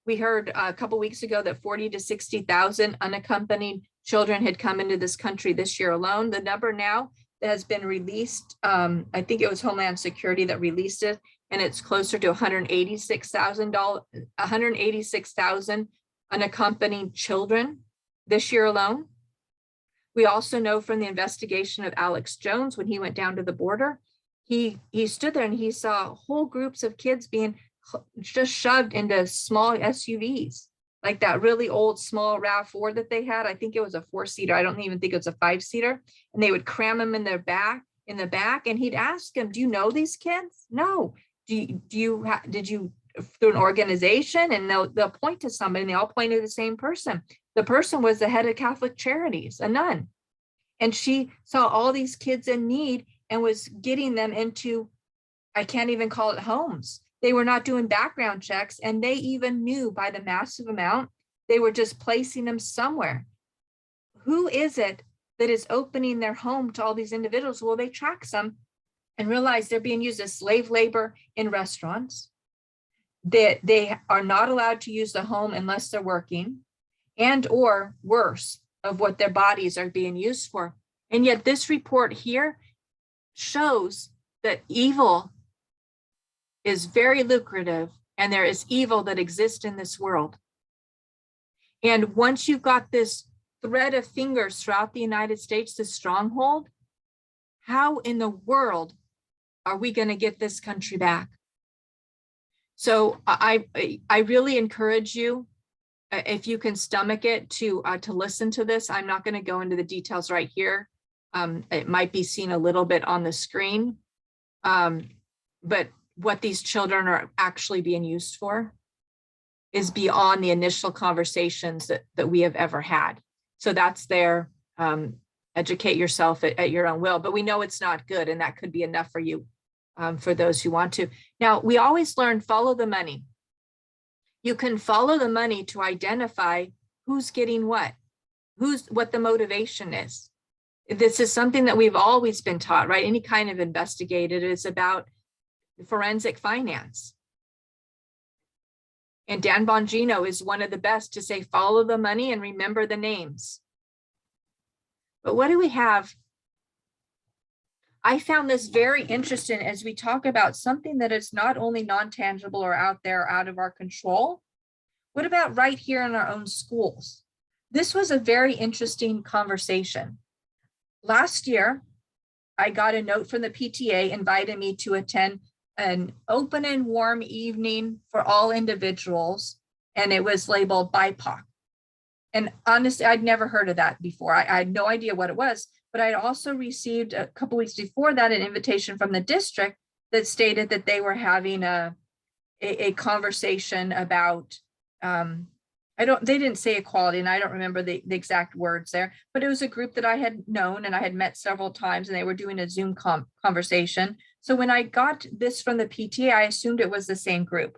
We heard a couple weeks ago that 40 to 60,000 unaccompanied children had come into this country this year alone. The number now that has been released, I think it was Homeland Security that released it, and it's closer to 186,000 unaccompanied children this year alone. We also know from the investigation of Alex Jones, when he went down to the border, he stood there and he saw whole groups of kids being just shoved into small SUVs, like that really old small RAV4 that they had. I think it was a 4-seater. I don't even think it was a 5-seater. And they would cram them in the back. And he'd ask them, "Do you know these kids?" "No." Did you through an organization? And they'll point to somebody, and they all point to the same person. The person was the head of Catholic Charities, a nun. And she saw all these kids in need and was getting them into, I can't even call it homes. They were not doing background checks, and they even knew by the massive amount, they were just placing them somewhere. Who is it that is opening their home to all these individuals? Well, they track some and realize they're being used as slave labor in restaurants. They are not allowed to use the home unless they're working, and or worse, of what their bodies are being used for. And yet this report here shows that evil is very lucrative, and there is evil that exists in this world. And once you've got this thread of fingers throughout the United States, this stronghold, how in the world are we going to get this country back? So I really encourage you, if you can stomach it, to listen to this. I'm not going to go into the details right here. It might be seen a little bit on the screen, but what these children are actually being used for. is beyond the initial conversations that we have ever had. So that's their educate yourself at your own will. But we know it's not good, and that could be enough for you, for those who want to. Now, we always learn follow the money. You can follow the money to identify who's getting what the motivation is. This is something that we've always been taught, right? Any kind of investigated is about forensic finance. And Dan Bongino is one of the best to say, follow the money and remember the names. But what do we have? I found this very interesting as we talk about something that is not only non-tangible or out there, out of our control. What about right here in our own schools? This was a very interesting conversation. Last year, I got a note from the PTA inviting me to attend an open and warm evening for all individuals, and it was labeled BIPOC. And honestly, I'd never heard of that before. I had no idea what it was, but I'd also received a couple weeks before that an invitation from the district that stated that they were having a conversation about, they didn't say equality, and I don't remember the exact words there, but it was a group that I had known and I had met several times, and they were doing a Zoom conversation. So when I got this from the PTA, I assumed it was the same group.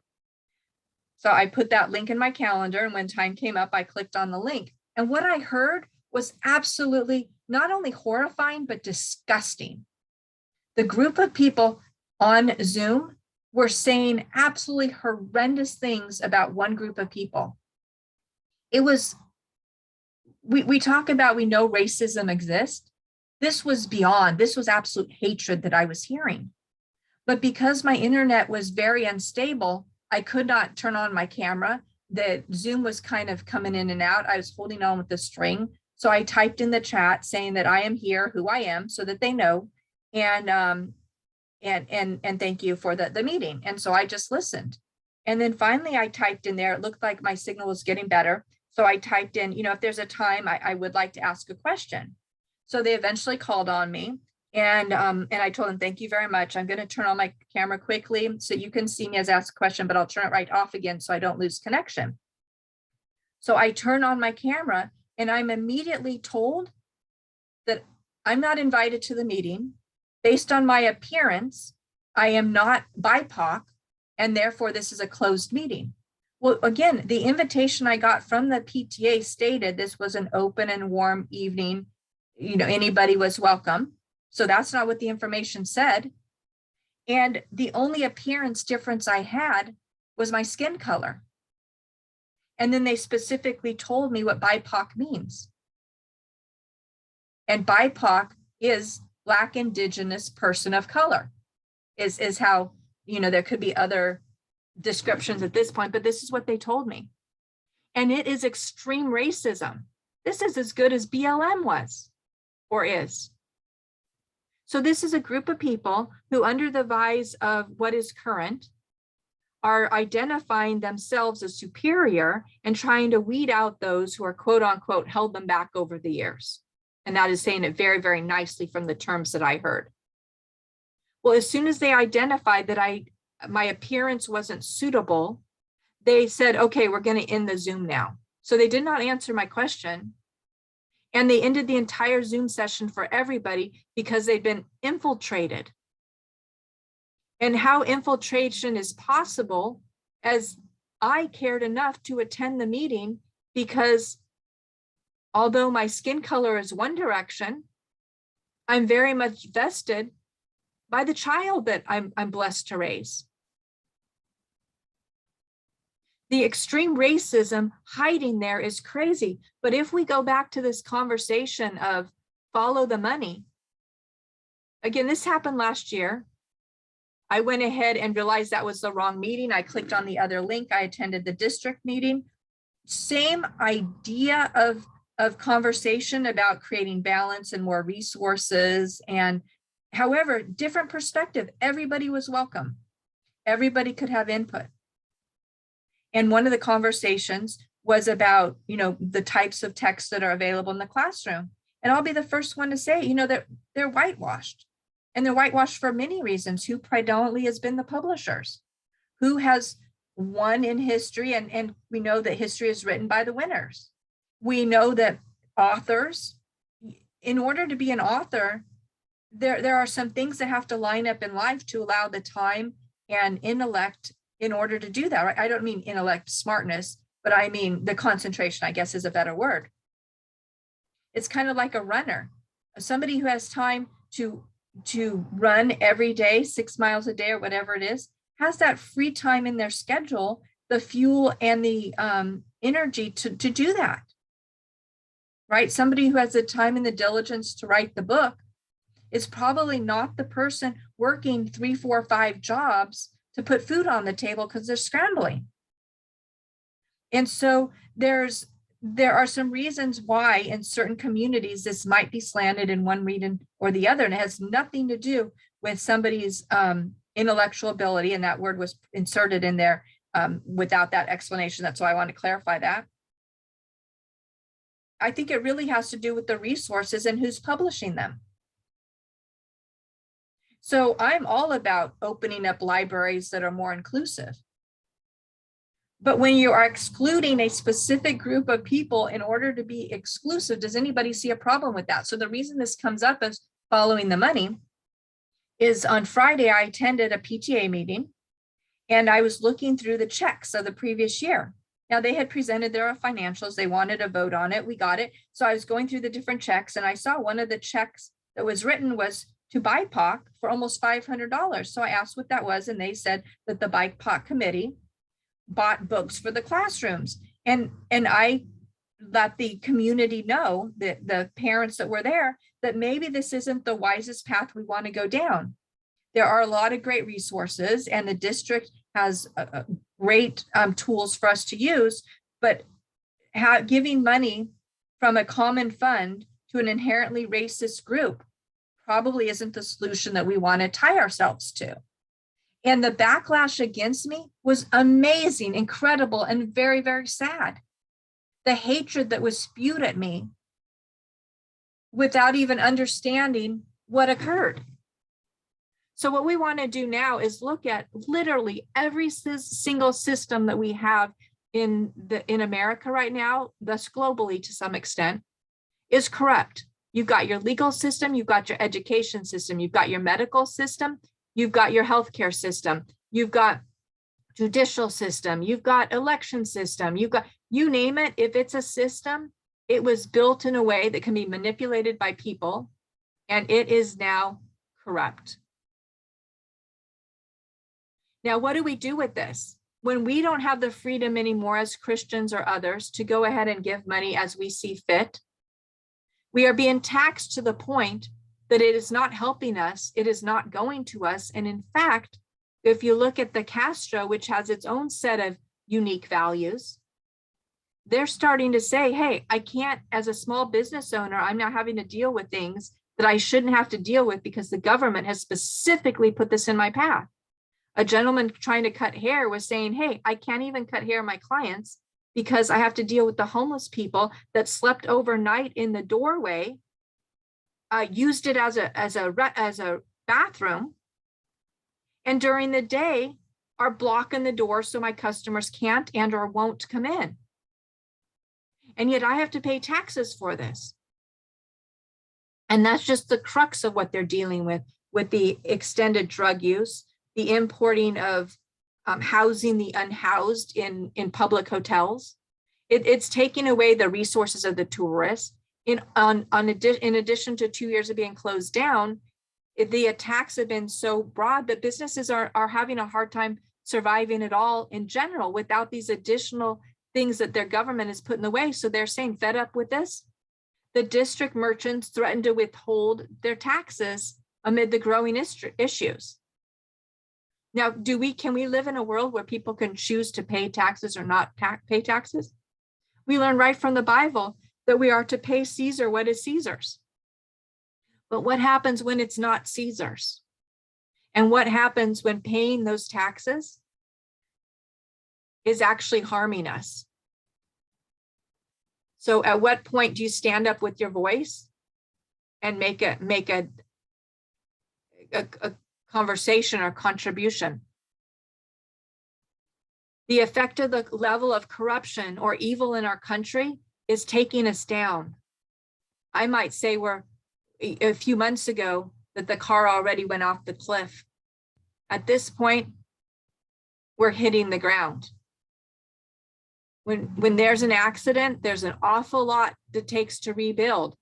So I put that link in my calendar, and when time came up, I clicked on the link. And what I heard was absolutely not only horrifying, but disgusting. The group of people on Zoom were saying absolutely horrendous things about one group of people. It was, we talk about, we know racism exists. This was beyond, this was absolute hatred that I was hearing. But because my internet was very unstable, I could not turn on my camera. The Zoom was kind of coming in and out. I was holding on with the string. So I typed in the chat saying that I am here, who I am, so that they know. And thank you for the meeting. And so I just listened. And then finally I typed in there, it looked like my signal was getting better. So I typed in, if there's a time I would like to ask a question. So they eventually called on me, and I told them, thank you very much. I'm going to turn on my camera quickly so you can see me as I ask a question, but I'll turn it right off again so I don't lose connection. So I turn on my camera, and I'm immediately told that I'm not invited to the meeting. Based on my appearance, I am not BIPOC, and therefore this is a closed meeting. Well, again, the invitation I got from the PTA stated this was an open and warm evening. Anybody was welcome. So that's not what the information said. And the only appearance difference I had was my skin color. And then they specifically told me what BIPOC means. And BIPOC is Black, Indigenous, person of color, is how, there could be other descriptions at this point, but this is what they told me. And it is extreme racism. This is as good as BLM was or is. So this is a group of people who, under the guise of what is current, are identifying themselves as superior and trying to weed out those who are, quote unquote, held them back over the years. And that is saying it very, very nicely from the terms that I heard. Well, as soon as they identified that my appearance wasn't suitable, they said, okay, we're going to end the Zoom now. So they did not answer my question. And they ended the entire Zoom session for everybody because they'd been infiltrated. And how infiltration is possible, as I cared enough to attend the meeting, because although my skin color is one direction, I'm very much vested by the child that I'm blessed to raise. The extreme racism hiding there is crazy. But if we go back to this conversation of follow the money, again, this happened last year. I went ahead and realized that was the wrong meeting. I clicked on the other link. I attended the district meeting. Same idea of conversation about creating balance and more resources. And however, different perspective. Everybody was welcome. Everybody could have input. And one of the conversations was about, the types of texts that are available in the classroom. And I'll be the first one to say, that they're whitewashed. And they're whitewashed for many reasons. Who predominantly has been the publishers? Who has won in history, and we know that history is written by the winners. We know that authors, in order to be an author, there are some things that have to line up in life to allow the time and intellect in order to do that. Right? I don't mean intellect smartness, but I mean the concentration, I guess, is a better word. It's kind of like a runner, somebody who has time to run every day, 6 miles a day or whatever it is, has that free time in their schedule, the fuel and the energy to do that, right? Somebody who has the time and the diligence to write the book is probably not the person working 3, 4, 5 jobs to put food on the table because they're scrambling. And so there are some reasons why in certain communities this might be slanted in one region or the other, and it has nothing to do with somebody's intellectual ability, and that word was inserted in there without that explanation. That's why I want to clarify that. I think it really has to do with the resources and who's publishing them. So I'm all about opening up libraries that are more inclusive. But when you are excluding a specific group of people in order to be exclusive, does anybody see a problem with that? So the reason this comes up as following the money is on Friday, I attended a PTA meeting and I was looking through the checks of the previous year. Now they had presented their financials, they wanted a vote on it, we got it. So I was going through the different checks and I saw one of the checks that was written was to BIPOC for almost $500. So I asked what that was and they said that the BIPOC committee bought books for the classrooms. And I let the community know, that the parents that were there, that maybe this isn't the wisest path we want to go down. There are a lot of great resources and the district has great tools for us to use, but giving money from a common fund to an inherently racist group probably isn't the solution that we want to tie ourselves to. And the backlash against me was amazing, incredible, and very, very sad. The hatred that was spewed at me without even understanding what occurred. So what we want to do now is look at literally every single system that we have in America right now, thus globally to some extent, is corrupt. You've got your legal system, you've got your education system, you've got your medical system, you've got your healthcare system, you've got judicial system, you've got election system, you've got, you name it, if it's a system, it was built in a way that can be manipulated by people, and it is now corrupt. Now, what do we do with this? When we don't have the freedom anymore as Christians or others to go ahead and give money as we see fit, we are being taxed to the point that it is not helping us, it is not going to us. And in fact, if you look at the Castro, which has its own set of unique values, they're starting to say, hey, I can't, as a small business owner, I'm now having to deal with things that I shouldn't have to deal with because the government has specifically put this in my path. A gentleman trying to cut hair was saying, hey, I can't even cut hair of my clients because I have to deal with the homeless people that slept overnight in the doorway, used it as a bathroom, and during the day are blocking the door so my customers can't and or won't come in. And yet I have to pay taxes for this. And that's just the crux of what they're dealing with the extended drug use, the importing of housing the unhoused in public hotels. It's taking away the resources of the tourists. In addition to 2 years of being closed down, the attacks have been so broad that businesses are having a hard time surviving at all in general without these additional things that their government has put in the way. So they're saying, fed up with this, the district merchants threatened to withhold their taxes amid the growing issues. Now, can we live in a world where people can choose to pay taxes or not pay taxes? We learn right from the Bible that we are to pay Caesar what is Caesar's. But what happens when it's not Caesar's? And what happens when paying those taxes is actually harming us? So at what point do you stand up with your voice and make a conversation or contribution? The effect of the level of corruption or evil in our country is taking us down. I might say we're a few months ago that the car already went off the cliff. At this point, we're hitting the ground. When there's an accident, there's an awful lot that takes to rebuild.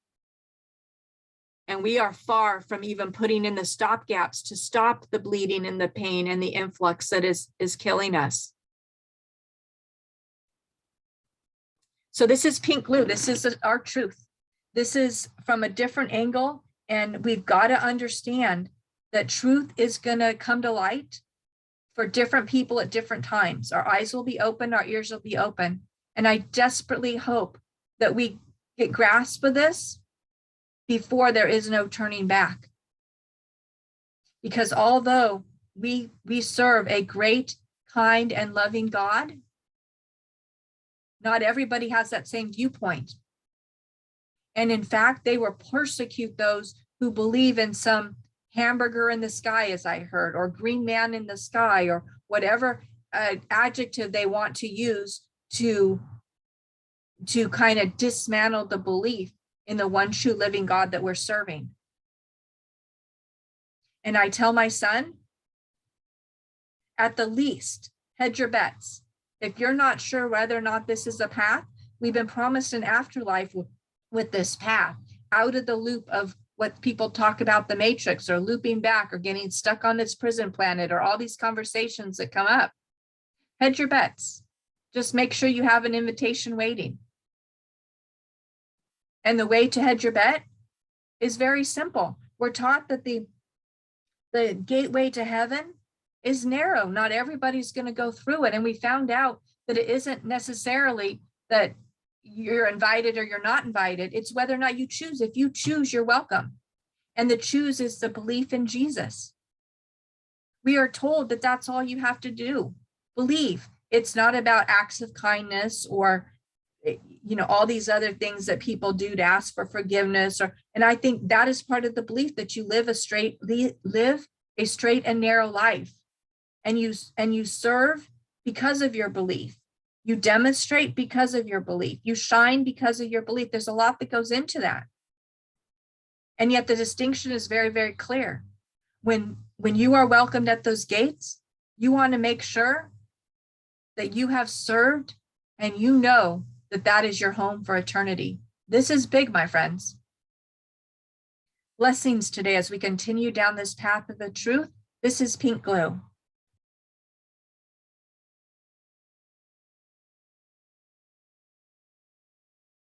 And we are far from even putting in the stopgaps to stop the bleeding and the pain and the influx that is killing us. So this is pink glue. This is our truth. This is from a different angle, and we've got to understand that truth is going to come to light for different people at different times. Our eyes will be open, our ears will be open. And I desperately hope that we get grasp of this before there is no turning back. Because although we serve a great, kind, and loving God, not everybody has that same viewpoint. And in fact, they will persecute those who believe in some hamburger in the sky, as I heard, or green man in the sky, or whatever adjective they want to use to kind of dismantle the belief in the one true living God that we're serving. And I tell my son, at the least, hedge your bets. If you're not sure whether or not this is a path, we've been promised an afterlife with this path, out of the loop of what people talk about the matrix, or looping back, or getting stuck on this prison planet, or all these conversations that come up. Hedge your bets. Just make sure you have an invitation waiting. And the way to hedge your bet is very simple. We're taught that the gateway to heaven is narrow. Not everybody's going to go through it. And we found out that it isn't necessarily that you're invited or you're not invited. It's whether or not you choose. If you choose, you're welcome. And the choose is the belief in Jesus. We are told that that's all you have to do. Believe. It's not about acts of kindness or, all these other things that people do to ask for forgiveness. And I think that is part of the belief, that you live a straight and narrow life. And you serve because of your belief. You demonstrate because of your belief. You shine because of your belief. There's a lot that goes into that. And yet the distinction is very, very clear. When you are welcomed at those gates, you want to make sure that you have served and you know that that is your home for eternity. This is big, my friends. Blessings today as we continue down this path of the truth. This is Pink Glue.